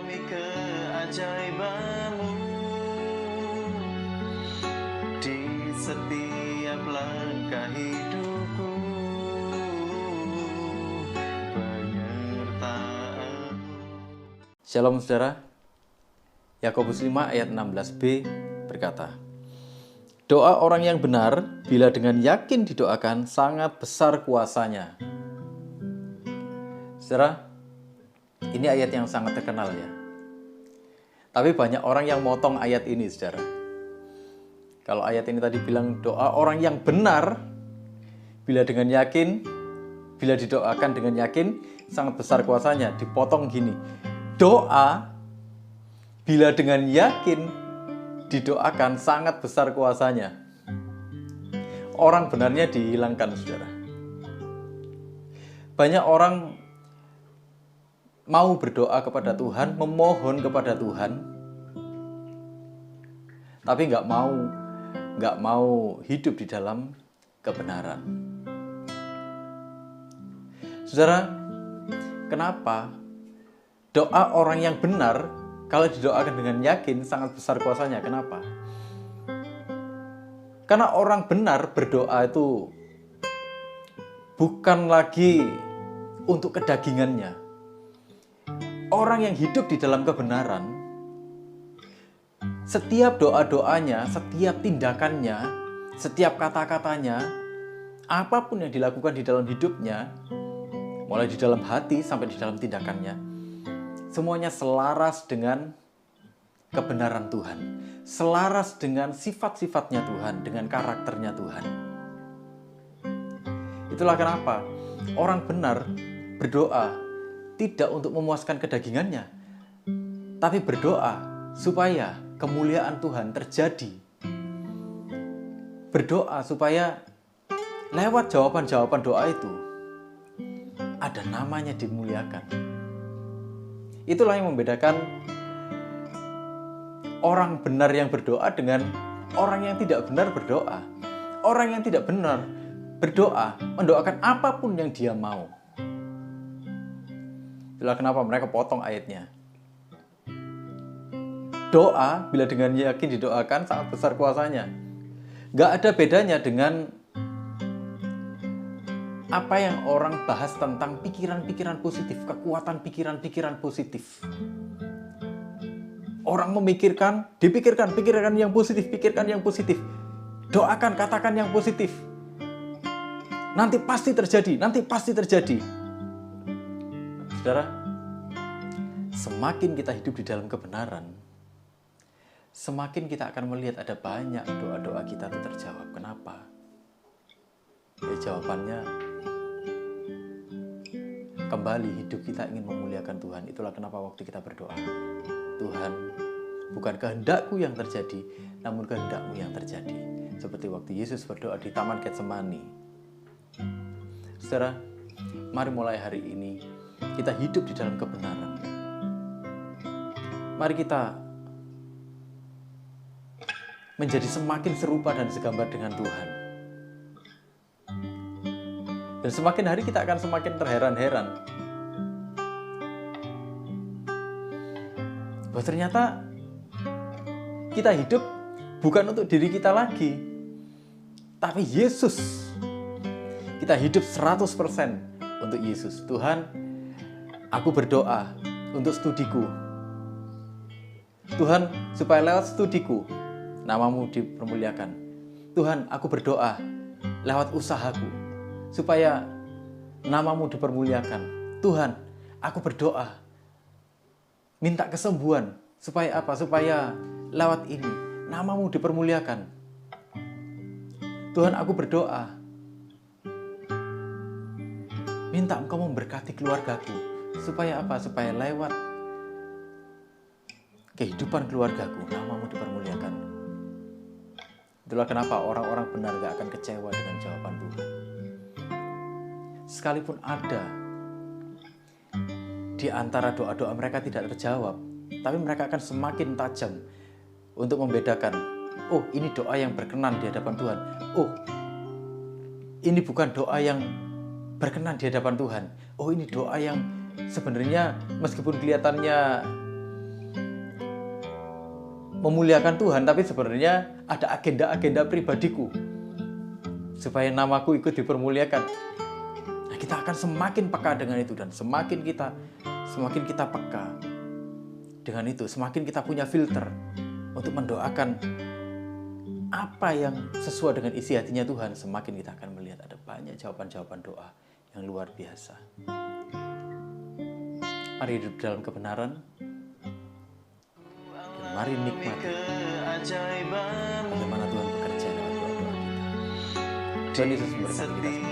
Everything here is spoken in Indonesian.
demi keajaiban-Mu di setiap langkah hidupku, penyertaan-Mu. Shalom saudara, Yakobus 5 ayat 16b berkata, doa orang yang benar bila dengan yakin didoakan sangat besar kuasanya. Saudara, ini ayat yang sangat terkenal ya. Tapi banyak orang yang motong ayat ini saudara. Kalau ayat ini tadi bilang doa orang yang benar bila dengan yakin, bila didoakan dengan yakin sangat besar kuasanya, dipotong gini. Doa bila dengan yakin didoakan sangat besar kuasanya. Orang benarnya dihilangkan saudara. Banyak orang mau berdoa kepada Tuhan, memohon kepada Tuhan, tapi nggak mau hidup di dalam kebenaran. Saudara, kenapa doa orang yang benar kalau didoakan dengan yakin sangat besar kuasanya? Kenapa? Karena orang benar berdoa itu bukan lagi untuk kedagingannya. Orang yang hidup di dalam kebenaran, setiap doa-doanya, setiap tindakannya, setiap kata-katanya, apapun yang dilakukan di dalam hidupnya, mulai di dalam hati sampai di dalam tindakannya, semuanya selaras dengan kebenaran Tuhan, selaras dengan sifat-sifatnya Tuhan, dengan karakternya Tuhan. Itulah kenapa orang benar berdoa tidak untuk memuaskan kedagingannya, tapi berdoa supaya kemuliaan Tuhan terjadi. Berdoa supaya lewat jawaban-jawaban doa itu ada namanya dimuliakan. Itulah yang membedakan orang benar yang berdoa dengan orang yang tidak benar berdoa. Orang yang tidak benar berdoa, mendoakan apapun yang dia mau. Itulah kenapa mereka potong ayatnya. Doa bila dengan yakin didoakan sangat besar kuasanya. Gak ada bedanya dengan apa yang orang bahas tentang pikiran-pikiran positif, kekuatan pikiran-pikiran positif. Orang memikirkan, dipikirkan, pikirkan yang positif, pikirkan yang positif. Doakan, katakan yang positif. Nanti pasti terjadi, nanti pasti terjadi. Saudara, semakin kita hidup di dalam kebenaran, semakin kita akan melihat ada banyak doa-doa kita itu terjawab. Kenapa? Ya jawabannya, kembali hidup kita ingin memuliakan Tuhan. Itulah kenapa waktu kita berdoa, Tuhan, bukan kehendakku yang terjadi, namun kehendak-Mu yang terjadi. Seperti waktu Yesus berdoa di Taman Getsemani. Saudara, mari mulai hari ini kita hidup di dalam kebenaran. Mari kita menjadi semakin serupa dan segambar dengan Tuhan. Dan semakin hari kita akan semakin terheran-heran bahwa ternyata kita hidup bukan untuk diri kita lagi, tapi Yesus. Kita hidup 100% untuk Yesus. Tuhan, aku berdoa untuk studiku. Tuhan, supaya lewat studiku Nama-Mu dipermuliakan. Tuhan, aku berdoa lewat usahaku supaya Nama-Mu dipermuliakan. Tuhan, aku berdoa minta kesembuhan supaya apa? Supaya lewat ini Nama-Mu dipermuliakan. Tuhan, aku berdoa minta Engkau memberkati keluargaku supaya apa? Supaya lewat kehidupan keluargaku Nama-Mu dipermuliakan. Itulah kenapa orang-orang benar gak akan kecewa dengan jawaban Tuhan. Sekalipun ada di antara doa-doa mereka tidak terjawab, tapi mereka akan semakin tajam untuk membedakan, oh ini doa yang berkenan di hadapan Tuhan, oh ini bukan doa yang berkenan di hadapan Tuhan, oh ini doa yang sebenarnya meskipun kelihatannya memuliakan Tuhan, tapi sebenarnya ada agenda-agenda pribadiku supaya namaku ikut dipermuliakan. Nah, kita akan semakin peka dengan itu, dan semakin kita peka dengan itu, semakin kita punya filter untuk mendoakan apa yang sesuai dengan isi hatinya Tuhan, semakin kita akan melihat ada banyak jawaban-jawaban doa yang luar biasa. Mari hidup dalam kebenaran, dan mari nikmati bagaimana Tuhan bekerja dalam doa-doa kita. Tuhan Yesus memberkati kita semua.